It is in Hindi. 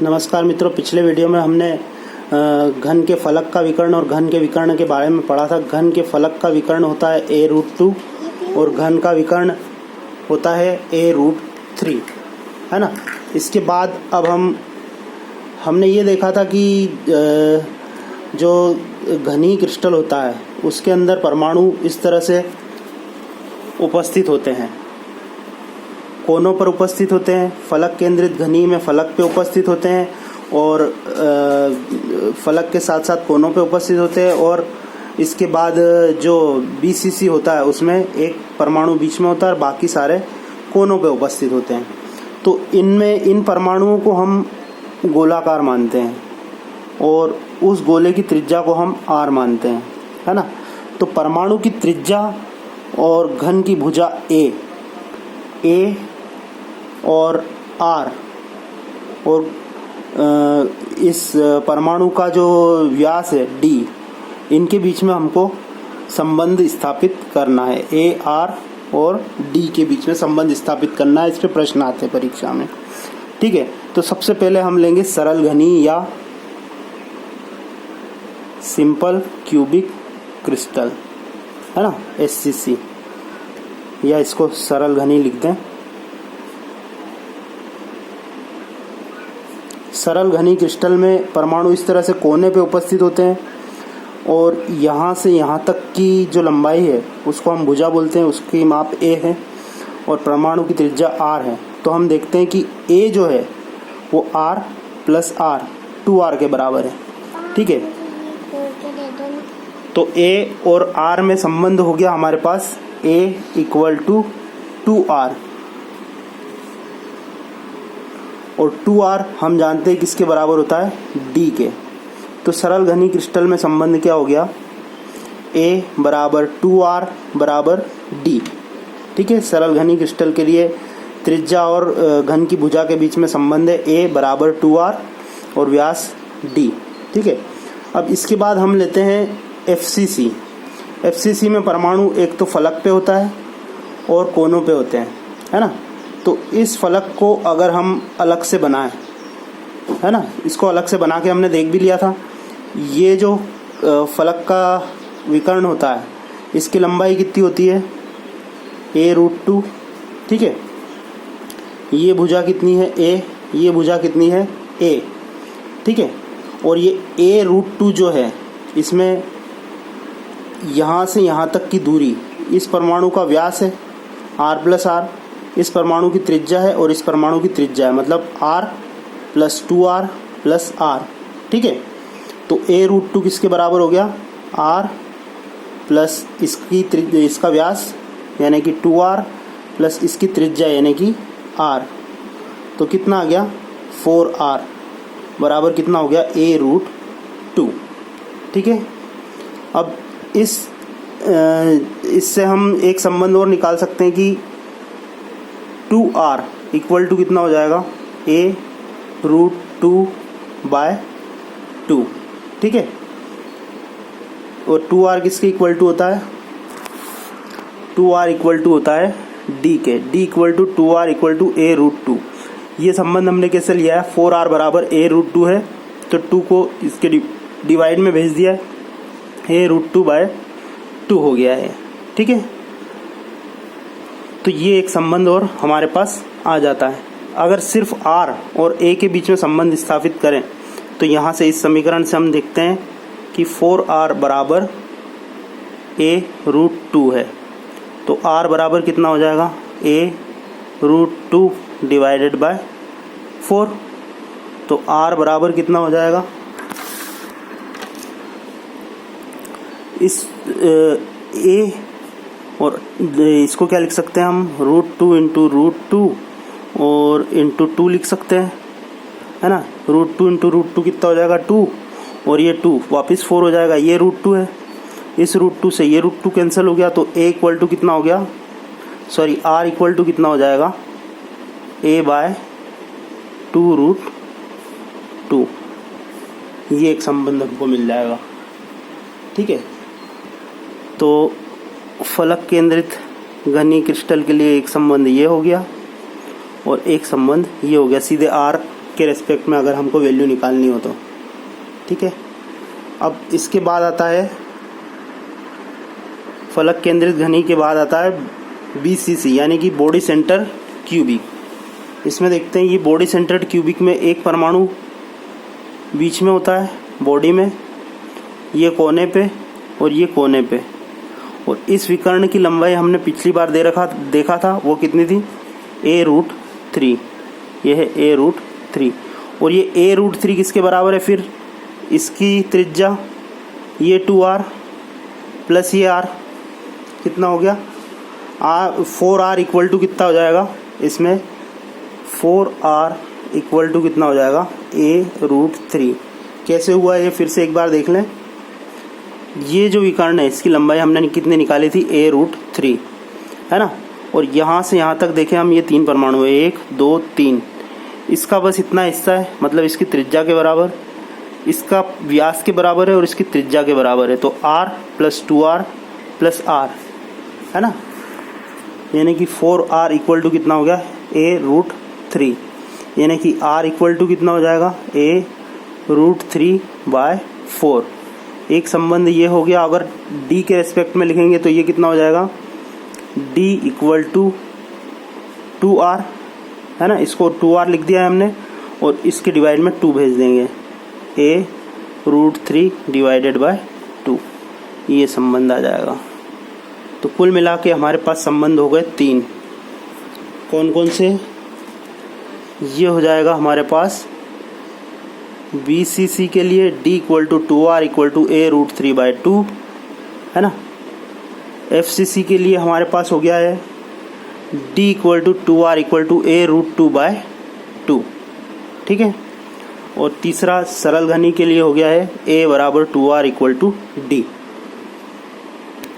नमस्कार मित्रों, पिछले वीडियो में हमने घन के फलक का विकर्ण और घन के विकर्ण के बारे में पढ़ा था। घन के फलक का विकर्ण होता है a√2 और घन का विकर्ण होता है a√3, है ना। इसके बाद अब हमने ये देखा था कि जो घनी क्रिस्टल होता है उसके अंदर परमाणु इस तरह से उपस्थित होते हैं, कोनों पर उपस्थित होते हैं। फलक केंद्रित घनी में फलक पे उपस्थित होते हैं और फलक के साथ साथ कोनों पे उपस्थित होते हैं। और इसके बाद जो BCC होता है उसमें एक परमाणु बीच में होता है और बाकी सारे कोनों पे उपस्थित होते हैं। तो इन परमाणुओं को हम गोलाकार मानते हैं और उस गोले की त्रिज्या को हम r मानते हैं, है ना। तो परमाणु की त्रिज्या और घन की भुजा a और r और इस परमाणु का जो व्यास है d, इनके बीच में हमको संबंध स्थापित करना है। a, r और d के बीच में संबंध स्थापित करना है। इस पे प्रश्न आते हैं परीक्षा में, ठीक है। तो सबसे पहले हम लेंगे सरल घनी या सिंपल क्यूबिक क्रिस्टल, है ना, SCC, या इसको सरल घनी लिख दें। सरल घनी क्रिस्टल में परमाणु इस तरह से कोने पे उपस्थित होते हैं और यहाँ से यहाँ तक की जो लंबाई है उसको हम भुजा बोलते हैं, उसकी माप a है और परमाणु की त्रिज्या r है। तो हम देखते हैं कि a जो है वो r प्लस r 2r के बराबर है, ठीक है। तो a और r में संबंध हो गया हमारे पास a = 2r और 2r हम जानते हैं किसके बराबर होता है, d के। तो सरल घनी क्रिस्टल में संबंध क्या हो गया, a बराबर 2r बराबर d, ठीक है। सरल घनी क्रिस्टल के लिए त्रिज्या और घन की भुजा के बीच में संबंध है a बराबर 2r और व्यास d, ठीक है। अब इसके बाद हम लेते हैं FCC में परमाणु एक तो फलक पे होता है और कोनों पे होते हैं, है ना। तो इस फलक को अगर हम अलग से बनाएं, है ना, इसको अलग से बना के हमने देख भी लिया था। ये जो फलक का विकर्ण होता है इसकी लंबाई कितनी होती है, a√2, ठीक है। ये भुजा कितनी है a, ये भुजा कितनी है a, ठीक है। और ये a√2 जो है इसमें यहाँ से यहाँ तक की दूरी, इस परमाणु का व्यास है r प्लस r, इस परमाणु की त्रिज्या है और इस परमाणु की त्रिज्या है, मतलब r plus 2r plus r, ठीक है। तो a√2 किसके बराबर हो गया, r प्लस इसका व्यास यानी कि 2r प्लस इसकी त्रिज्या यानी कि r। तो कितना आ गया, 4r बराबर कितना हो गया, a√2, ठीक है। अब इससे हम एक संबंध और निकाल सकते हैं कि 2r = कितना हो जाएगा, a√2/2, ठीक है। और 2r किसके इक्वल टू होता है, 2r इक्वल टू होता है d के, d = 2r = a√2। ये संबंध हमने कैसे लिया है, 4r बराबर a√2 है तो 2 को इसके डिवाइड में भेज दिया है, a√2/2 हो गया है, ठीक है। तो ये एक संबंध और हमारे पास आ जाता है। अगर सिर्फ r और a के बीच में संबंध स्थापित करें तो यहाँ से इस समीकरण से हम देखते हैं कि 4r बराबर a√2 है। तो r बराबर कितना हो जाएगा, a√2 डिवाइडेड बाय 4। तो r बराबर कितना हो जाएगा, इस a और इसको क्या लिख सकते हैं हम, √2 इंटू √2 और इंटू 2 लिख सकते हैं, है ना। √2 इंटू √2 कितना हो जाएगा, 2, और ये 2 वापस 4 हो जाएगा। ये √2 है, इस √2 से ये √2 कैंसिल हो गया। तो a = कितना हो गया, सॉरी r = कितना हो जाएगा, a/2√2। ये एक संबंध हमको मिल जाएगा, ठीक है। तो फलक केंद्रित घनी क्रिस्टल के लिए एक संबंध ये हो गया और एक संबंध ये हो गया। सीधे r के रेस्पेक्ट में अगर हमको वैल्यू निकालनी हो तो। ठीक है, अब इसके बाद आता है फलक केंद्रित घनी के बाद आता है BCC यानी कि बॉडी सेंटर क्यूबिक। इसमें देखते हैं ये बॉडी सेंटर्ड क्यूबिक में एक परमाणु बीच में होता है बॉडी में, ये कोने पे और ये कोने पे, और इस विकर्ण की लंबाई हमने पिछली बार देखा था वो कितनी थी, a√3। ये है a√3 और ये a√3 किसके बराबर है, फिर इसकी त्रिज्या ये 2r प्लस ये r कितना हो गया 4r इक्वल टू कितना हो जाएगा, इसमें 4r इक्वल टू कितना हो जाएगा a√3। कैसे हुआ ये फिर से एक बार देख लें। ये जो विकर्ण है इसकी लंबाई हमने कितनी निकाली थी, a√3 है ना, और यहाँ से यहाँ तक देखें हम, ये 3 परमाणु है, 1 2 3, इसका बस इतना हिस्सा है, मतलब इसकी त्रिज्या के बराबर, इसका व्यास के बराबर है और इसकी त्रिज्या के बराबर है, तो r plus 2r plus r है ना, यानी कि 4r इक्वल टू कितना हो गया a√3, यानी कि r इक्वल टू कितना हो जाएगा a√3/4। एक संबंध ये हो गया। अगर d के रेस्पेक्ट में लिखेंगे तो ये कितना हो जाएगा d इक्वल टू 2r है ना, इसको 2r लिख दिया है हमने और इसके डिवाइड में 2 भेज देंगे, a√3/2 ये संबंध आ जाएगा। तो कुल मिला के हमारे पास संबंध हो गए 3। कौन कौन से, ये हो जाएगा हमारे पास BCC के लिए d equal to 2r equal to a√3/2 है ना। FCC के लिए हमारे पास हो गया है d equal to 2r equal टू a√2/2। ठीक है, और तीसरा सरल घनी के लिए हो गया है a बराबर 2r इक्वल टू d।